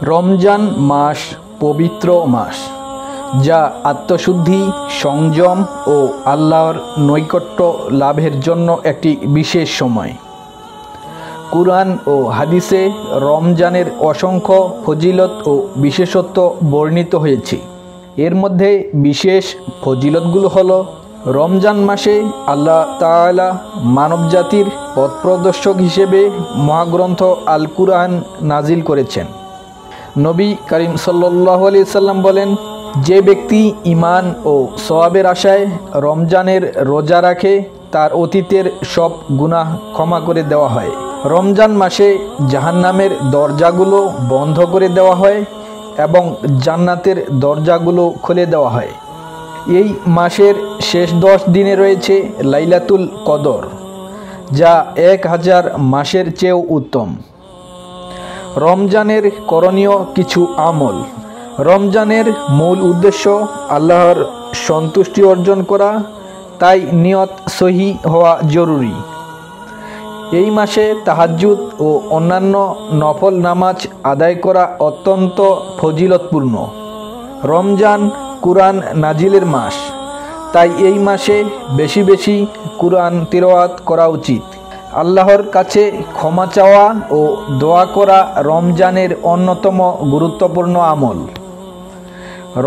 রমজান মাস পবিত্র মাস, যা আত্মশুদ্ধি, সংযম ও আল্লাহর নৈকট্য লাভের জন্য একটি বিশেষ সময়। কুরআন ও হাদিসে রমজানের অসংখ্য ফজিলত ও বিশেষত্ব বর্ণিত হয়েছে। এর মধ্যে বিশেষ ফজিলতগুলো হলো, রমজান মাসে আল্লাহ তাআলা মানবজাতির পথপ্রদর্শক হিসেবে মহাগ্রন্থ আল কুরআন নাজিল করেছেন। নবী করিম সাল্লাল্লাহু আলাইহি সাল্লাম বলেন, যে ব্যক্তি ঈমান ও সওয়াবের আশায় রমজানের রোজা রাখে, তার অতীতের সব গুনাহ ক্ষমা করে দেওয়া হয়। রমজান মাসে জাহান্নামের দরজাগুলো বন্ধ করে দেওয়া হয় এবং জান্নাতের দরজাগুলো খুলে দেওয়া হয়। এই মাসের শেষ 10 দিনে রয়েছে লাইলাতুল কদর, যা 1000 মাসের চেয়েও উত্তম। রমজানের করণীয় কিছু আমল। রমজানের মূল উদ্দেশ্য আল্লাহর সন্তুষ্টি অর্জন করা, তাই নিয়ত সহি হওয়া জরুরি। এই মাসে তাহাজ্জুদ ও অন্যান্য নফল নামাজ আদায় করা অত্যন্ত ফজিলতপূর্ণ। রমজান কুরআন নাজিলের মাস, তাই এই মাসে বেশি বেশি কুরআন তিলাওয়াত করা উচিত। আল্লাহর কাছে ক্ষমা চাওয়া ও দোয়া করা রমজানের অন্যতম গুরুত্বপূর্ণ আমল।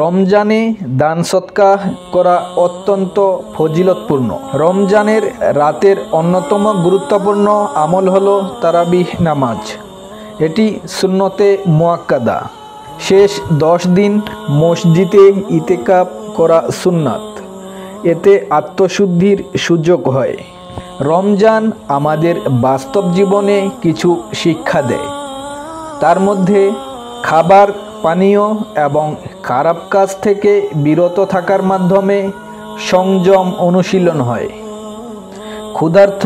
রমজানে দান সদকা করা অত্যন্ত ফজিলতপূর্ণ। রমজানের রাতের অন্যতম গুরুত্বপূর্ণ আমল হলো তারাবিহ নামাজ। এটি সুন্নতে মুআক্কাদা। শেষ 10 দিন মসজিদে ইতিকাফ করা সুন্নাত। এতে আত্মশুদ্ধির সুযোগ হয়। রমজান আমাদের বাস্তব জীবনে কিছু শিক্ষা দেয়। তার মধ্যে খাবার, পানীয় এবং খারাপ কাজ থেকে বিরত থাকার মাধ্যমে সংযম অনুশীলন হয়। ক্ষুধার্ত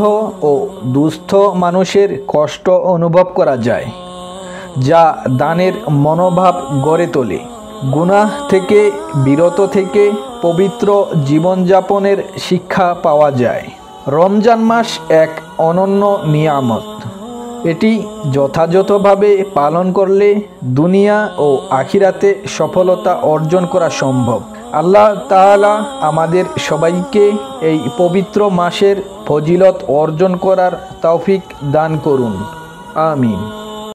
ও দুস্থ মানুষের কষ্ট অনুভব করা যায়, যা দানের মনোভাব গড়ে তোলে। গুনাহ থেকে বিরত থেকে পবিত্র জীবনযাপনের শিক্ষা পাওয়া যায়। রমজান মাস এক অনন্য নিয়ামত। এটি যথাযথভাবে পালন করলে দুনিয়া ও আখিরাতে সফলতা অর্জন করা সম্ভব। আল্লাহ তাআলা আমাদের সবাইকে এই পবিত্র মাসের ফজিলত অর্জন করার তৌফিক দান করুন। আমিন।